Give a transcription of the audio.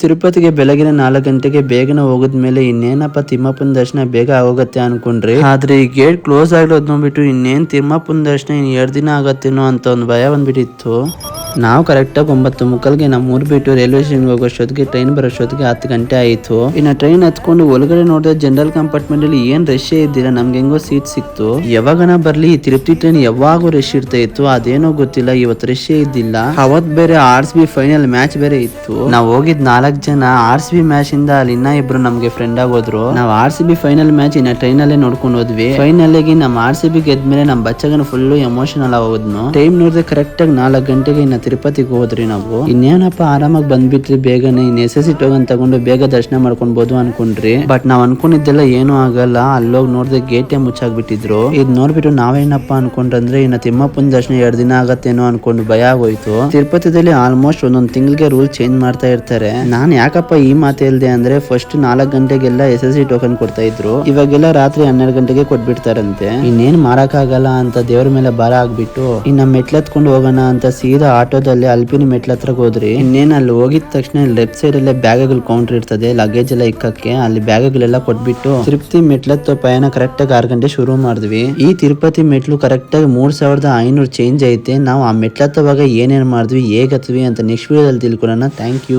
ತಿರುಪತಿಗೆ ಬೆಳಗಿನ 4 ಗಂಟೆಗೆ ಬೇಗನೆ ಹೋಗದ್ಮೇಲೆ ಇನ್ನೇನಪ್ಪ ತಿಮ್ಮಪ್ಪನ ದರ್ಶನ ಬೇಗ ಆಗೋಗತ್ತೆ ಅನ್ಕೊಂಡ್ರಿ. ಆದ್ರೆ ಈ ಗೇಟ್ ಕ್ಲೋಸ್ ಆಗಿರೋದ್ ನೋಡ್ಬಿಟ್ಟು ಇನ್ನೇನ್ ತಿಮ್ಮಪ್ಪನ ದರ್ಶನ 2 ದಿನ ಆಗತ್ತೇನೋ ಅಂತ ಒಂದು ಭಯ ಬಂದ್ಬಿಟ್ಟಿತ್ತು. ನಾವು ಕರೆಕ್ಟಾಗಿ 9:15ಗೆ ನಮ್ಮ ಊರ್ ಬಿಟ್ಟು ರೈಲ್ವೆ ಸ್ಟೇಷನ್ ಹೋಗೋಷ್ಟೊತ್ತಿಗೆ ಟ್ರೈನ್ ಬರೋಷ್ಟೊತ್ತಿಗೆ 10 ಗಂಟೆ ಆಯ್ತು. ಇನ್ನ ಟ್ರೈನ್ ಹತ್ಕೊಂಡು ಒಳಗಡೆ ನೋಡಿದ್ರೆ ಜನರಲ್ ಕಂಪಾರ್ಟ್ಮೆಂಟ್ ಅಲ್ಲಿ ಏನ್ ರಶ್ ಇದ್ದಿಲ್ಲ, ನಮ್ಗೆ ಹೆಂಗೋ ಸೀಟ್ ಸಿಕ್ತು. ಯಾವಾಗನ ಬರ್ಲಿ ಈ ತಿರುಪತಿ ಟ್ರೈನ್ ಯಾವಾಗೂ ರಶ್ ಇರ್ತಾ ಇತ್ತು, ಅದೇನೋ ಗೊತ್ತಿಲ್ಲ ಇವತ್ತು ರಶ್ ಇದ್ದಿಲ್ಲ. ಅವತ್ ಬೇರೆ RCB ಫೈನಲ್ ಮ್ಯಾಚ್ ಬೇರೆ ಇತ್ತು. ನಾವ್ ಹೋಗಿದ್ 4 ಜನ RCB ಮ್ಯಾಚ್ ಇಂದ ಅಲ್ಲಿ ಇನ್ನ ಇಬ್ರು ನಮ್ಗೆ ಫ್ರೆಂಡ್ ಆಗೋದ್ರು. ನಾವು RCB ಫೈನಲ್ ಮ್ಯಾಚ್ ಇನ್ನ ಟ್ರೈನ್ ಅಲ್ಲೇ ನೋಡ್ಕೊಂಡು ಹೋದ್ವಿ. ಫೈನಲ್ ಗೆ ನಮ್ಮ RCB ಗೆದ್ಮೇಲೆ ನಮ್ ಬಚ್ಚಗನ ಫುಲ್ ಎಮೋಷನಲ್ ಆಗೋದ್ನು. ಟೈಮ್ ನೋಡಿದ್ರೆ ಕರೆಕ್ಟ್ ಆಗಿ 4 ಗಂಟೆಗೆ ಇನ್ನ ತಿರುಪತಿಗೆ ಹೋದ್ರಿ ನಾವು. ಇನ್ನೇನಪ್ಪ ಆರಾಮಾಗಿ ಬಂದ್ಬಿಟ್ರಿ ಬೇಗನೆ. ಇನ್ SSC ಟೋಕನ್ ತಗೊಂಡು ಬೇಗ ದರ್ಶನ ಮಾಡ್ಕೊಬಹುದು ಅನ್ಕೊಂಡ್ರಿ. ಬಟ್ ನಾವ್ ಅನ್ಕೊಂಡಿದ್ದೆಲ್ಲ ಏನು ಆಗಲ್ಲ. ಅಲ್ಲೋಗಿ ನೋಡಿದ್ರೆ ಗೇಟೇ ಮುಚ್ಚಾಕ್ಬಿಟ್ಟಿದ್ರು. ಇದ್ ನೋಡ್ಬಿಟ್ಟು ನಾವೇನಪ್ಪ ಅನ್ಕೊಂಡ್ರಂದ್ರೆ ಇನ್ನ ತಿಮ್ಮಪ್ಪನ ದರ್ಶನ 2 ದಿನ ಆಗತ್ತೇನೋ ಅನ್ಕೊಂಡು ಭಯ ಆಗೋಯ್ತು. ತಿರುಪತಿದಲ್ಲಿ ಆಲ್ಮೋಸ್ಟ್ ಒಂದೊಂದ್ ತಿಂಗಳಿಗೆ ರೂಲ್ ಚೇಂಜ್ ಮಾಡ್ತಾ ಇರ್ತಾರೆ. ನಾನ್ ಯಾಕಪ್ಪ ಈ ಮಾತು ಹೇಳ್ದೆ ಅಂದ್ರೆ ಫಸ್ಟ್ 4 ಗಂಟೆಗೆಲ್ಲ SSC ಟೋಕನ್ ಕೊಡ್ತಾ ಇದ್ರು, ಇವಾಗೆಲ್ಲ ರಾತ್ರಿ 12 ಗಂಟೆಗೆ ಕೊಟ್ಬಿಡ್ತಾರಂತೆ. ಇನ್ನೇನ್ ಮಾಡಕ್ ಆಗಲ್ಲ ಅಂತ ದೇವ್ರ ಮೇಲೆ ಭಾರ ಆಗ್ಬಿಟ್ಟು ಇನ್ನ ಮೆಟ್ಲತ್ಕೊಂಡು ಹೋಗೋಣ ಅಂತ ಸೀದಾ ಆಟೋದಲ್ಲಿ ಅಲ್ಪಿನಿ ಮೆಟ್ಲತ್ರ ಹೋದ್ರಿ. ಇನ್ನೇನ್ ಅಲ್ಲಿ ಹೋಗಿದ ತಕ್ಷಣ ಲೆಫ್ಟ್ ಸೈಡ್ ಅಲ್ಲೇ ಬ್ಯಾಗ್ಗಳು ಕೌಂಟರ್ ಇರ್ತದೆ, ಲಗೇಜ್ ಎಲ್ಲ ಇಕ್ಕಕ್ಕೆ. ಅಲ್ಲಿ ಬ್ಯಾಗ್ಗಳೆಲ್ಲ ಕೊಟ್ಬಿಟ್ಟು ತಿರುಪತಿ ಮೆಟ್ಲತ್ತು ಪಯಣ ಕರೆಕ್ಟ್ ಆಗಿ 6 ಗಂಟೆ ಶುರು ಮಾಡಿದ್ವಿ. ಈ ತಿರುಪತಿ ಮೆಟ್ಲು ಕರೆಕ್ಟ್ ಆಗಿ 3500 ಚೇಂಜ್ ಐತೆ. ನಾವು ಆ ಮೆಟ್ಲತ್ತವಾಗ ಏನೇನ್ ಮಾಡಿದ್ವಿ ಹೇಗತ್ವಿ ಅಂತ ನೆಕ್ಸ್ಟ್ ವಿಡಿಯೋದಲ್ಲಿ ತಿಳ್ಕೊಳ್ಳೋಣ. Thank you.